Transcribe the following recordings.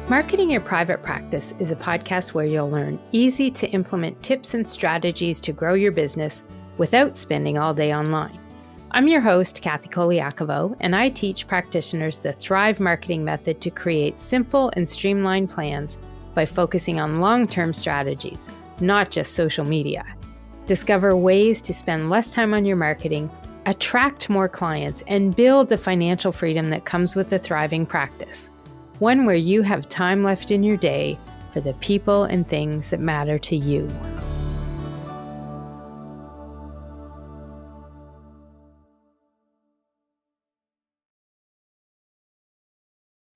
Marketing Your Private Practice is a podcast where you'll learn easy to implement tips and strategies to grow your business without spending all day online. I'm your host, Colaiacovo, and I teach practitioners the Thrive marketing method to create simple and streamlined plans by focusing on long-term strategies, not just social media. Discover ways to spend less time on your marketing, attract more clients, and build the financial freedom that comes with a thriving practice. One where you have time left in your day for the people and things that matter to you.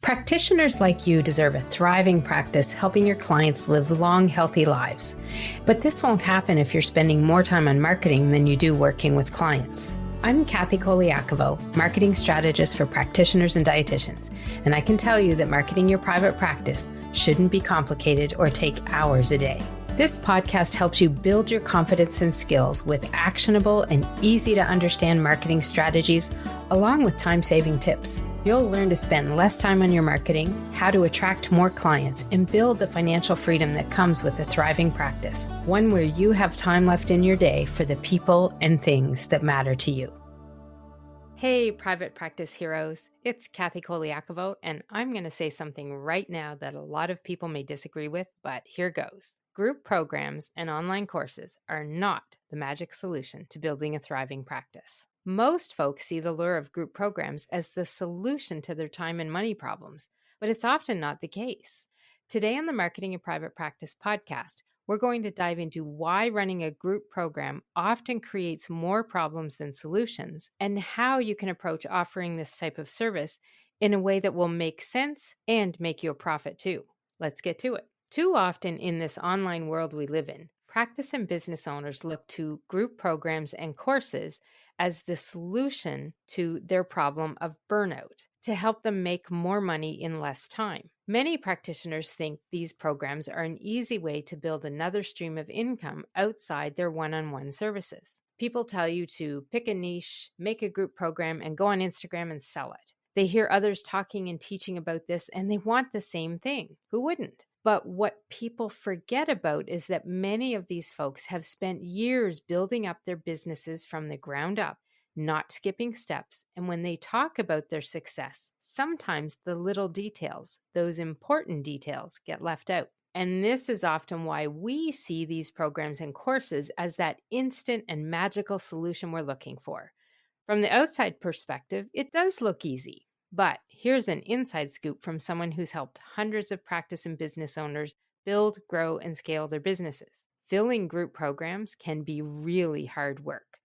Practitioners like you deserve a thriving practice helping your clients live long, healthy lives. But this won't happen if you're spending more time on marketing than you do working with clients. I'm Colaiacovo, marketing strategist for practitioners and dietitians, and I can tell you that marketing your private practice shouldn't be complicated or take hours a day. This podcast helps you build your confidence and skills with actionable and easy to understand marketing strategies, along with time-saving tips. You'll learn to spend less time on your marketing, how to attract more clients, and build the financial freedom that comes with a thriving practice. One where you have time left in your day for the people and things that matter to you. Hey, private practice heroes. It's Colaiacovo, and I'm going to say something right now that a lot of people may disagree with, but here goes. Group programs and online courses are not the magic solution to building a thriving practice. Most folks see the lure of group programs as the solution to their time and money problems, but it's often not the case. Today on the Marketing Your Private Practice podcast, we're going to dive into why running a group program often creates more problems than solutions, and how you can approach offering this type of service in a way that will make sense and make you a profit too. Let's get to it. Too often in this online world we live in, practice and business owners look to group programs and courses as the solution to their problem of burnout, to help them make more money in less time. Many practitioners think these programs are an easy way to build another stream of income outside their one-on-one services. People tell you to pick a niche, make a group program, and go on Instagram and sell it. They hear others talking and teaching about this, and they want the same thing. Who wouldn't? But what people forget about is that many of these folks have spent years building up their businesses from the ground up, not skipping steps. And when they talk about their success, sometimes the little details, those important details, get left out. And this is often why we see these programs and courses as that instant and magical solution we're looking for. From the outside perspective, it does look easy. But here's an inside scoop from someone who's helped hundreds of practice and business owners build, grow, and scale their businesses. Filling group programs can be really hard work,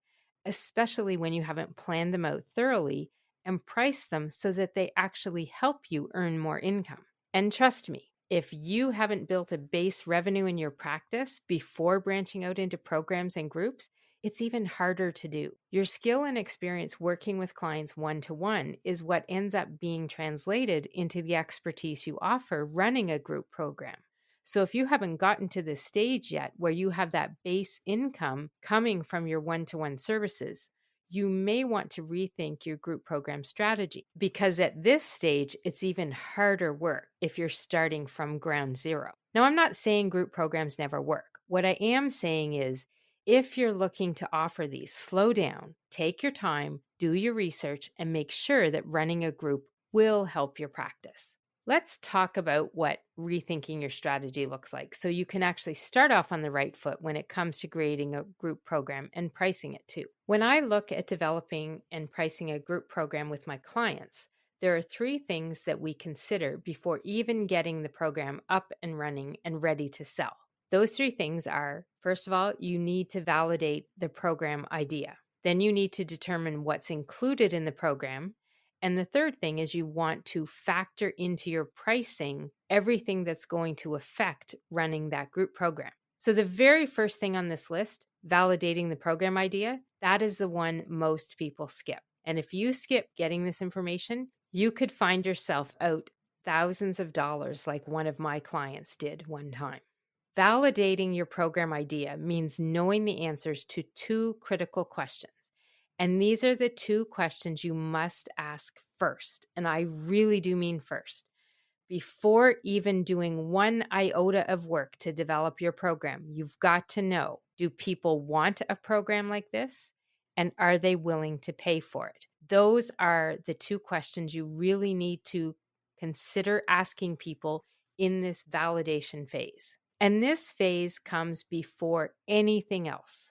especially when you haven't planned them out thoroughly and priced them so that they actually help you earn more income. And trust me, if you haven't built a base revenue in your practice before branching out into programs and groups, it's even harder to do. Your skill and experience working with clients one-to-one is what ends up being translated into the expertise you offer running a group program. So if you haven't gotten to this stage yet where you have that base income coming from your one-to-one services, you may want to rethink your group program strategy, because at this stage, it's even harder work if you're starting from ground zero. Now, I'm not saying group programs never work. What I am saying is, if you're looking to offer these, slow down, take your time, do your research, and make sure that running a group will help your practice. Let's talk about what rethinking your strategy looks like so you can actually start off on the right foot when it comes to creating a group program and pricing it too. When I look at developing and pricing a group program with my clients, there are 3 things that we consider before even getting the program up and running and ready to sell. Those 3 things are, first of all, you need to validate the program idea. Then you need to determine what's included in the program. And the third thing is you want to factor into your pricing everything that's going to affect running that group program. So the very first thing on this list, validating the program idea, that is the one most people skip. And if you skip getting this information, you could find yourself out thousands of dollars like one of my clients did one time. Validating your program idea means knowing the answers to 2 critical questions. And these are the 2 questions you must ask first. And I really do mean first. Before even doing one iota of work to develop your program, you've got to know, do people want a program like this? And are they willing to pay for it? Those are the two questions you really need to consider asking people in this validation phase. And this phase comes before anything else.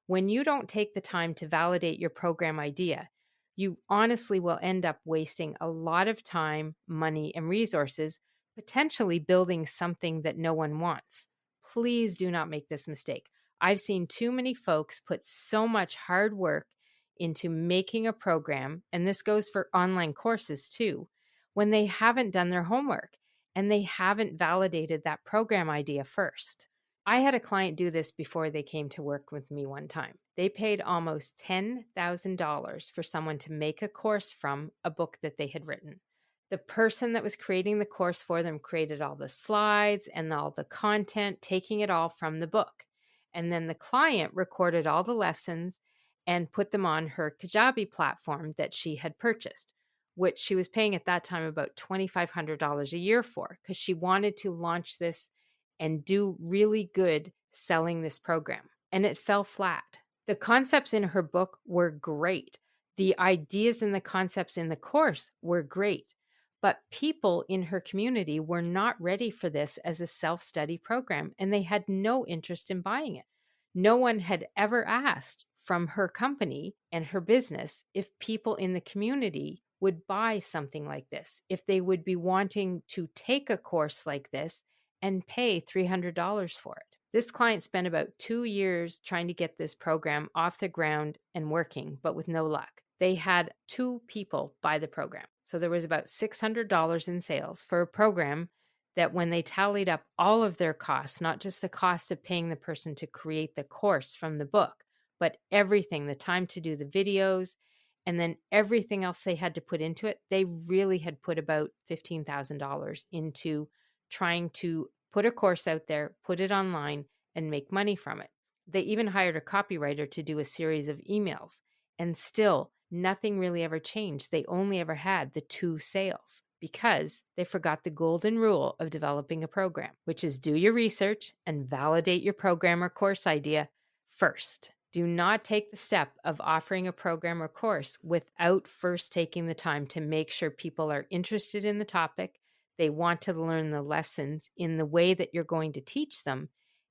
When you don't take the time to validate your program idea, you honestly will end up wasting a lot of time, money, and resources, potentially building something that no one wants. Please do not make this mistake. I've seen too many folks put so much hard work into making a program, and this goes for online courses too, when they haven't done their homework and they haven't validated that program idea first. I had a client do this before they came to work with me one time. They paid almost $10,000 for someone to make a course from a book that they had written. The person that was creating the course for them created all the slides and all the content, taking it all from the book. And then the client recorded all the lessons and put them on her Kajabi platform that she had purchased, which she was paying at that time about $2,500 a year for, because she wanted to launch this and do really good selling this program. And it fell flat. The concepts in her book were great. The ideas and the concepts in the course were great. But people in her community were not ready for this as a self-study program, and they had no interest in buying it. No one had ever asked from her company and her business if people in the community would buy something like this, if they would be wanting to take a course like this and pay $300 for it. This client spent about 2 years trying to get this program off the ground and working, but with no luck. They had 2 people buy the program. So there was about $600 in sales for a program that, when they tallied up all of their costs, not just the cost of paying the person to create the course from the book, but everything, the time to do the videos, and then everything else they had to put into it, they really had put about $15,000 into trying to put a course out there, put it online, and make money from it. They even hired a copywriter to do a series of emails, and still nothing really ever changed. They only ever had the 2 sales because they forgot the golden rule of developing a program, which is do your research and validate your program or course idea first. Do not take the step of offering a program or course without first taking the time to make sure people are interested in the topic, they want to learn the lessons in the way that you're going to teach them,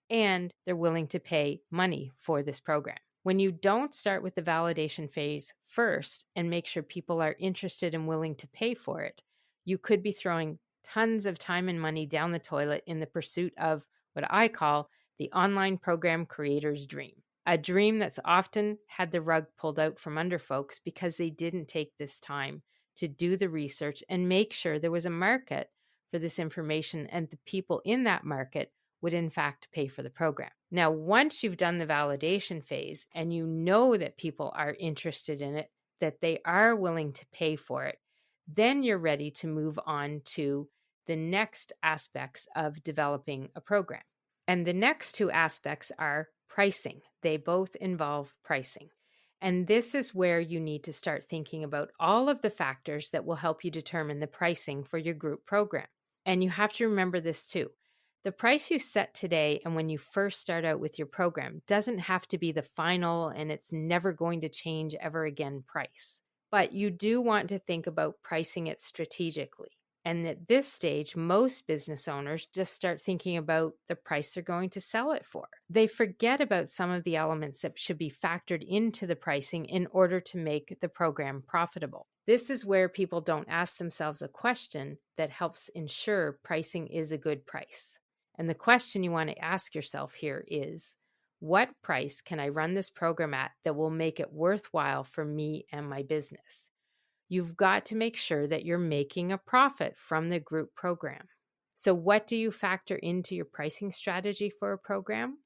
and they're willing to pay money for this program. When you don't start with the validation phase first and make sure people are interested and willing to pay for it, you could be throwing tons of time and money down the toilet in the pursuit of what I call the online program creator's dream. A dream that's often had the rug pulled out from under folks because they didn't take this time to do the research and make sure there was a market for this information and the people in that market would in fact pay for the program. Now, once you've done the validation phase and you know that people are interested in it, that they are willing to pay for it, then you're ready to move on to the next aspects of developing a program. And the next 2 aspects are pricing. They both involve pricing. And this is where you need to start thinking about all of the factors that will help you determine the pricing for your group program. And you have to remember this too. The price you set today and when you first start out with your program doesn't have to be the final and it's never going to change ever again price. But you do want to think about pricing it strategically. And at this stage, most business owners just start thinking about the price they're going to sell it for. They forget about some of the elements that should be factored into the pricing in order to make the program profitable. This is where people don't ask themselves a question that helps ensure pricing is a good price. And the question you want to ask yourself here is, what price can I run this program at that will make it worthwhile for me and my business? You've got to make sure that you're making a profit from the group program. So what do you factor into your pricing strategy for a program?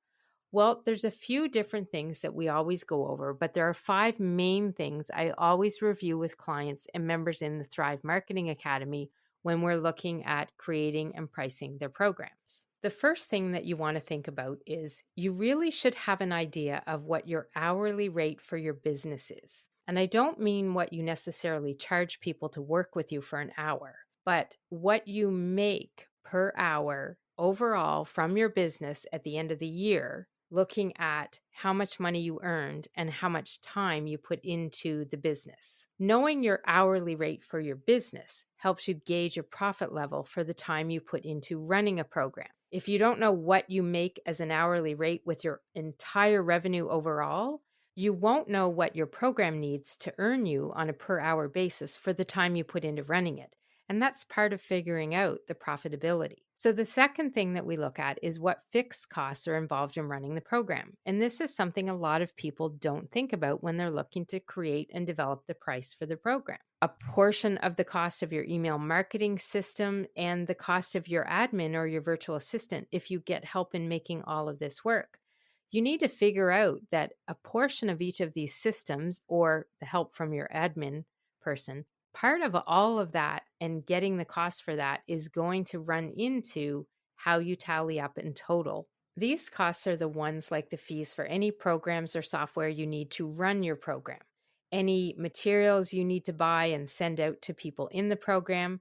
Well, there's a few different things that we always go over, but there are 5 main things I always review with clients and members in the Thrive Marketing Academy when we're looking at creating and pricing their programs. The first thing that you want to think about is you really should have an idea of what your hourly rate for your business is. And I don't mean what you necessarily charge people to work with you for an hour. but what you make per hour overall from your business at the end of the year, looking at how much money you earned and how much time you put into the business. Knowing your hourly rate for your business helps you gauge your profit level for the time you put into running a program. If you don't know what you make as an hourly rate with your entire revenue overall, you won't know what your program needs to earn you on a per hour basis for the time you put into running it. And that's part of figuring out the profitability. So the second thing that we look at is what fixed costs are involved in running the program. And this is something a lot of people don't think about when they're looking to create and develop the price for the program. A portion of the cost of your email marketing system and the cost of your admin or your virtual assistant if you get help in making all of this work. You need to figure out that a portion of each of these systems or the help from your admin person, part of all of that and getting the cost for that is going to run into how you tally up in total. These costs are the ones like the fees for any programs or software you need to run your program, any materials you need to buy and send out to people in the program,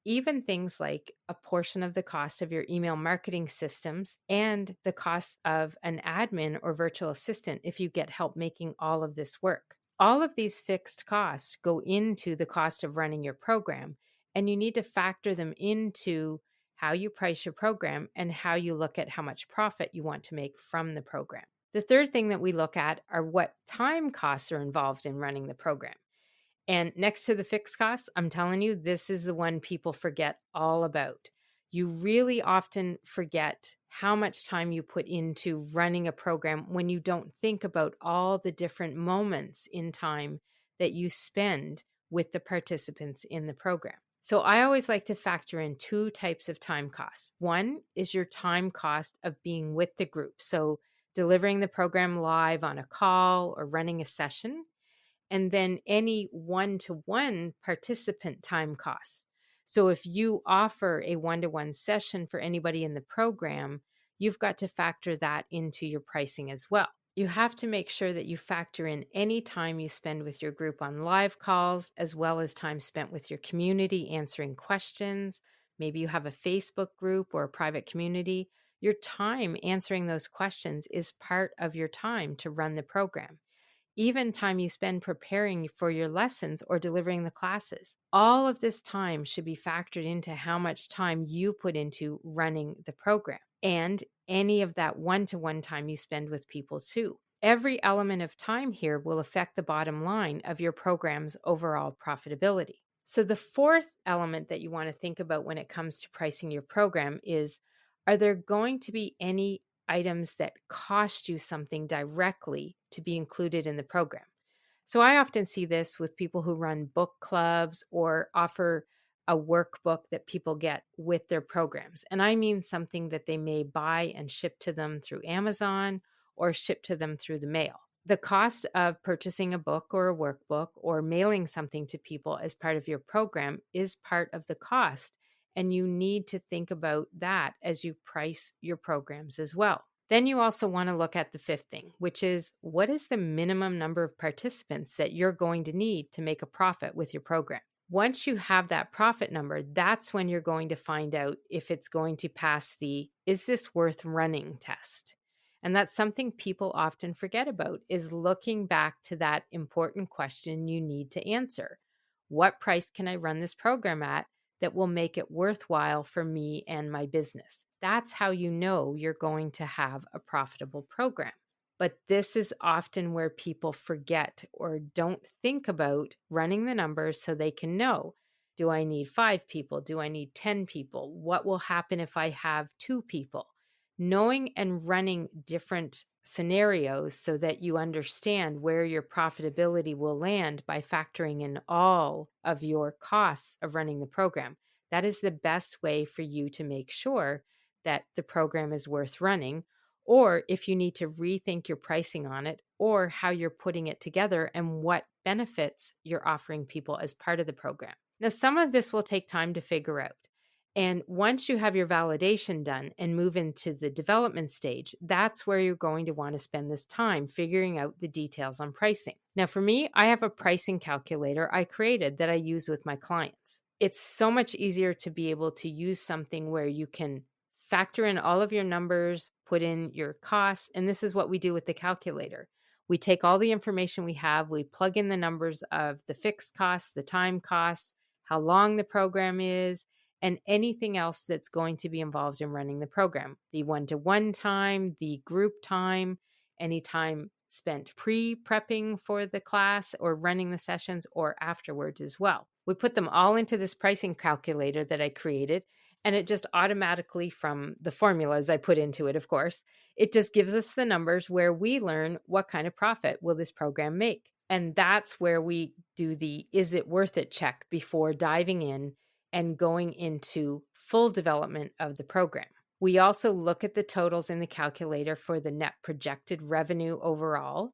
even things like a portion of the cost of your email marketing systems and the cost of an admin or virtual assistant if you get help making all of this work. All of these fixed costs go into the cost of running your program, and you need to factor them into how you price your program and how you look at how much profit you want to make from the program. The third thing that we look at are what time costs are involved in running the program. And next to the fixed costs, I'm telling you, this is the one people forget all about. You really often forget how much time you put into running a program when you don't think about all the different moments in time that you spend with the participants in the program. So I always like to factor in two types of time costs. One is your time cost of being with the group. So delivering the program live on a call or running a session. And then any one-to-one participant time costs. So if you offer a one-to-one session for anybody in the program, you've got to factor that into your pricing as well. You have to make sure that you factor in any time you spend with your group on live calls, as well as time spent with your community answering questions. Maybe you have a Facebook group or a private community. Your time answering those questions is part of your time to run the program. Even time you spend preparing for your lessons or delivering the classes. All of this time should be factored into how much time you put into running the program and any of that one-to-one time you spend with people too. Every element of time here will affect the bottom line of your program's overall profitability. So the fourth element that you want to think about when it comes to pricing your program is, are there going to be any items that cost you something directly to be included in the program? So I often see this with people who run book clubs or offer a workbook that people get with their programs. And I mean something that they may buy and ship to them through Amazon or ship to them through the mail. The cost of purchasing a book or a workbook or mailing something to people as part of your program is part of the cost. And you need to think about that as you price your programs as well. Then you also want to look at the fifth thing, which is what is the minimum number of participants that you're going to need to make a profit with your program? Once you have that profit number, that's when you're going to find out if it's going to pass the "is this worth running" test. And that's something people often forget about, is looking back to that important question you need to answer. What price can I run this program at that will make it worthwhile for me and my business? That's how you know you're going to have a profitable program. But this is often where people forget or don't think about running the numbers so they can know, do I need 5 people? Do I need 10 people? What will happen if I have 2 people? Knowing and running different scenarios so that you understand where your profitability will land by factoring in all of your costs of running the program. That is the best way for you to make sure that the program is worth running, or if you need to rethink your pricing on it or how you're putting it together and what benefits you're offering people as part of the program. Now, some of this will take time to figure out. And once you have your validation done and move into the development stage, that's where you're going to want to spend this time figuring out the details on pricing. Now, for me, I have a pricing calculator I created that I use with my clients. It's so much easier to be able to use something where you can factor in all of your numbers, put in your costs, and this is what we do with the calculator. We take all the information we have, we plug in the numbers of the fixed costs, the time costs, how long the program is, and anything else that's going to be involved in running the program. The one-to-one time, the group time, any time spent pre-prepping for the class or running the sessions or afterwards as well. We put them all into this pricing calculator that I created, and it just automatically, from the formulas I put into it, of course, it just gives us the numbers where we learn what kind of profit will this program make. And that's where we do the is it worth it check before diving in and going into full development of the program. We also look at the totals in the calculator for the net projected revenue overall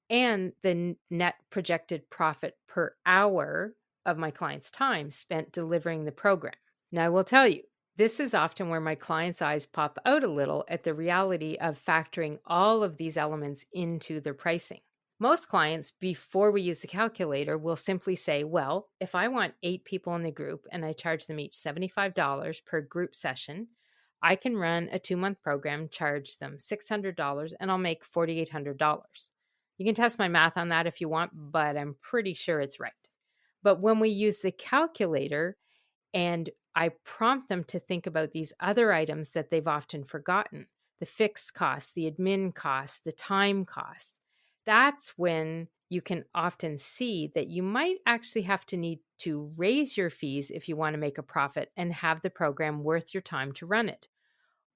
and the net projected profit per hour of my client's time spent delivering the program. Now, I will tell you, this is often where my clients' eyes pop out a little at the reality of factoring all of these elements into their pricing. Most clients, before we use the calculator, will simply say, well, if I want 8 people in the group and I charge them each $75 per group session, I can run a 2-month program, charge them $600, and I'll make $4,800. You can test my math on that if you want, but I'm pretty sure it's right. But when we use the calculator and I prompt them to think about these other items that they've often forgotten, the fixed costs, the admin costs, the time costs, that's when you can often see that you might actually have to need to raise your fees if you want to make a profit and have the program worth your time to run it.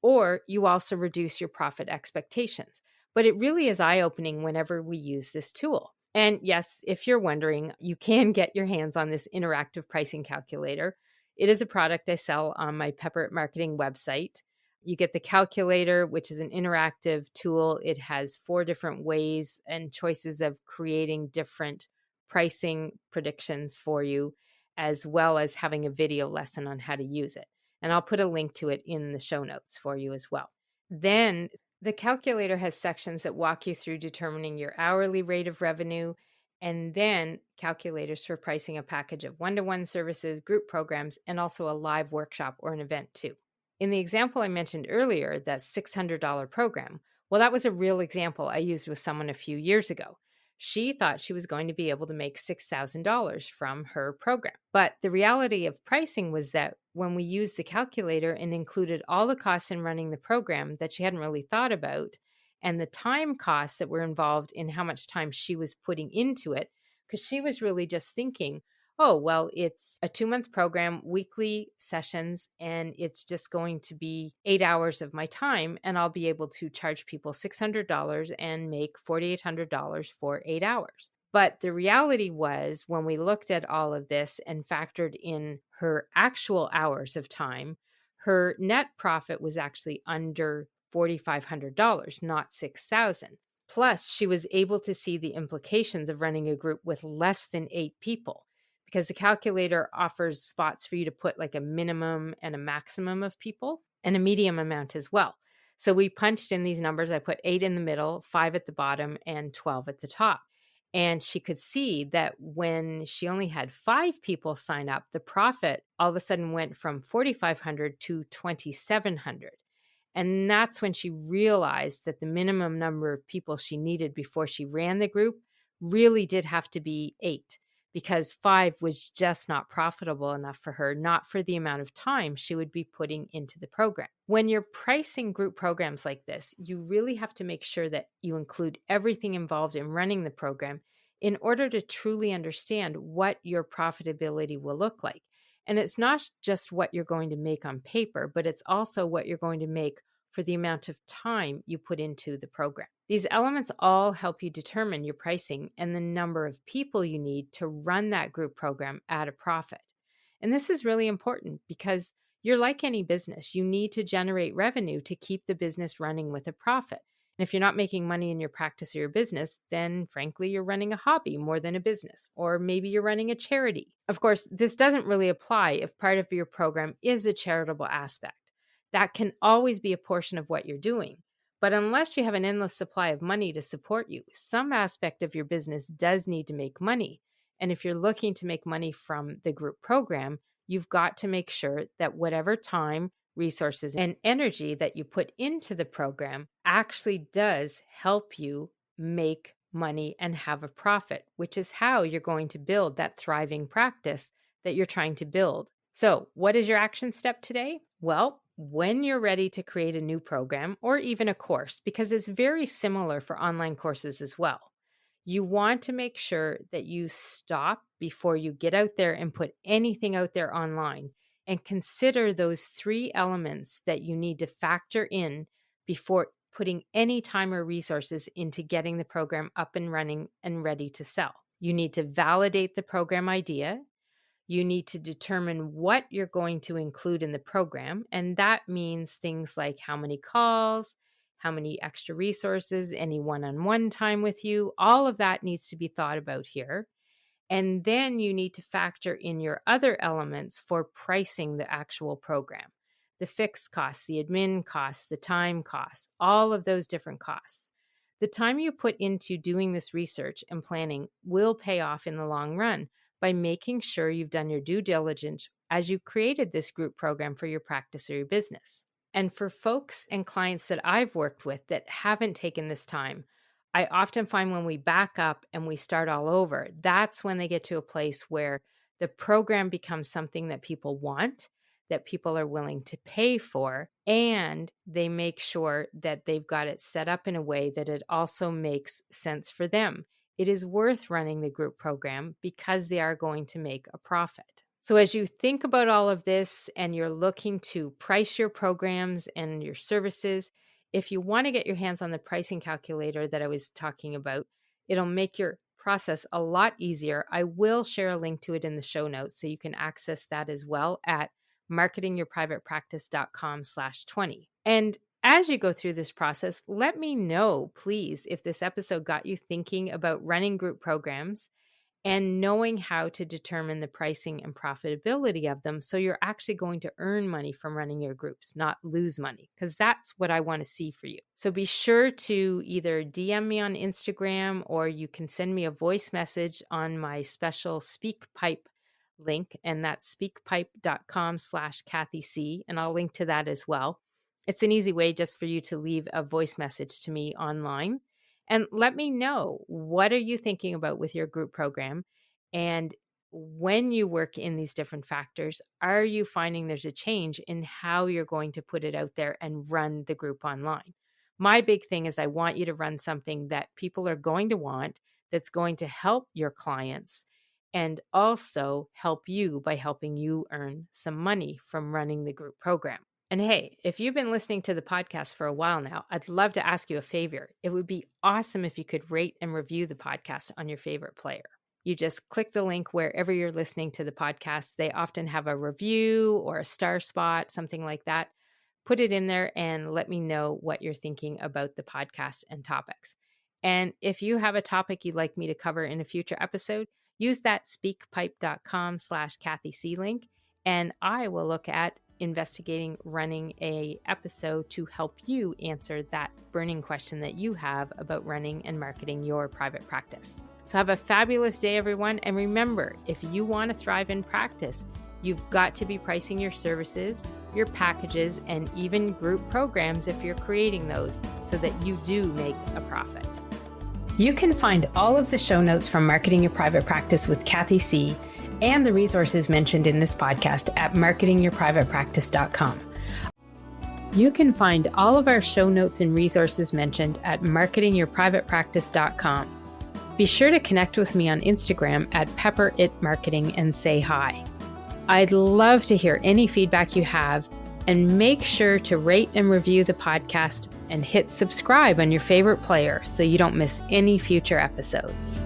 Or you also reduce your profit expectations. But it really is eye-opening whenever we use this tool. And yes, if you're wondering, you can get your hands on this interactive pricing calculator. It is a product I sell on my Pepper Marketing website. You get the calculator, which is an interactive tool. It has 4 different ways and choices of creating different pricing predictions for you, as well as having a video lesson on how to use it. And I'll put a link to it in the show notes for you as well. Then the calculator has sections that walk you through determining your hourly rate of revenue, and then calculators for pricing a package of one-to-one services, group programs, and also a live workshop or an event too. In the example I mentioned earlier, that $600 program, well, that was a real example I used with someone a few years ago. She thought she was going to be able to make $6,000 from her program. But the reality of pricing was that when we used the calculator and included all the costs in running the program that she hadn't really thought about, and the time costs that were involved in how much time she was putting into it, because she was really just thinking, oh, well, it's a 2-month program, weekly sessions, and it's just going to be 8 hours of my time, and I'll be able to charge people $600 and make $4,800 for 8 hours. But the reality was, when we looked at all of this and factored in her actual hours of time, her net profit was actually under $4,500, not $6,000. Plus, she was able to see the implications of running a group with less than 8 people, because the calculator offers spots for you to put like a minimum and a maximum of people and a medium amount as well. So we punched in these numbers. I put 8 in the middle, 5 at the bottom, and 12 at the top. And she could see that when she only had 5 people sign up, the profit all of a sudden went from $4,500 to $2,700. And that's when she realized that the minimum number of people she needed before she ran the group really did have to be 8, because 5 was just not profitable enough for her, not for the amount of time she would be putting into the program. When you're pricing group programs like this, you really have to make sure that you include everything involved in running the program in order to truly understand what your profitability will look like. And it's not just what you're going to make on paper, but it's also what you're going to make for the amount of time you put into the program. These elements all help you determine your pricing and the number of people you need to run that group program at a profit. And this is really important because you're like any business. You need to generate revenue to keep the business running with a profit. And if you're not making money in your practice or your business, then frankly, you're running a hobby more than a business, or maybe you're running a charity. Of course, this doesn't really apply if part of your program is a charitable aspect. That can always be a portion of what you're doing. But unless you have an endless supply of money to support you, some aspect of your business does need to make money. And if you're looking to make money from the group program, you've got to make sure that whatever time, resources, and energy that you put into the program actually does help you make money and have a profit, which is how you're going to build that thriving practice that you're trying to build. So, what is your action step today? Well, when you're ready to create a new program or even a course, because it's very similar for online courses as well, you want to make sure that you stop before you get out there and put anything out there online and consider those 3 elements that you need to factor in before putting any time or resources into getting the program up and running and ready to sell. You need to validate the program idea. You need to determine what you're going to include in the program. And that means things like how many calls, how many extra resources, any one-on-one time with you. All of that needs to be thought about here. And then you need to factor in your other elements for pricing the actual program. The fixed costs, the admin costs, the time costs, all of those different costs. The time you put into doing this research and planning will pay off in the long run by making sure you've done your due diligence as you created this group program for your practice or your business. And for folks and clients that I've worked with that haven't taken this time, I often find when we back up and we start all over, that's when they get to a place where the program becomes something that people want, that people are willing to pay for, and they make sure that they've got it set up in a way that it also makes sense for them. It is worth running the group program because they are going to make a profit. So as you think about all of this and you're looking to price your programs and your services, if you want to get your hands on the pricing calculator that I was talking about, it'll make your process a lot easier. I will share a link to it in the show notes so you can access that as well at marketingyourprivatepractice.com/20. And as you go through this process, let me know, please, if this episode got you thinking about running group programs and knowing how to determine the pricing and profitability of them so you're actually going to earn money from running your groups, not lose money, because that's what I want to see for you. So be sure to either DM me on Instagram or you can send me a voice message on my special SpeakPipe link, and that's speakpipe.com/KathyC, and I'll link to that as well. It's an easy way just for you to leave a voice message to me online. And let me know, what are you thinking about with your group program? And when you work in these different factors, are you finding there's a change in how you're going to put it out there and run the group online? My big thing is I want you to run something that people are going to want, that's going to help your clients and also help you by helping you earn some money from running the group program. And hey, if you've been listening to the podcast for a while now, I'd love to ask you a favor. It would be awesome if you could rate and review the podcast on your favorite player. You just click the link wherever you're listening to the podcast. They often have a review or a star spot, something like that. Put it in there and let me know what you're thinking about the podcast and topics. And if you have a topic you'd like me to cover in a future episode, use that speakpipe.com/KathyC link, and I will look at investigating running a episode to help you answer that burning question that you have about running and marketing your private practice. So have a fabulous day, everyone. And remember, if you want to thrive in practice, you've got to be pricing your services, your packages, and even group programs if you're creating those so that you do make a profit. You can find all of the show notes from Marketing Your Private Practice with Kathy C. and the resources mentioned in this podcast at marketingyourprivatepractice.com. You can find all of our show notes and resources mentioned at marketingyourprivatepractice.com. Be sure to connect with me on Instagram at pepperitmarketing and say hi. I'd love to hear any feedback you have, and make sure to rate and review the podcast and hit subscribe on your favorite player so you don't miss any future episodes.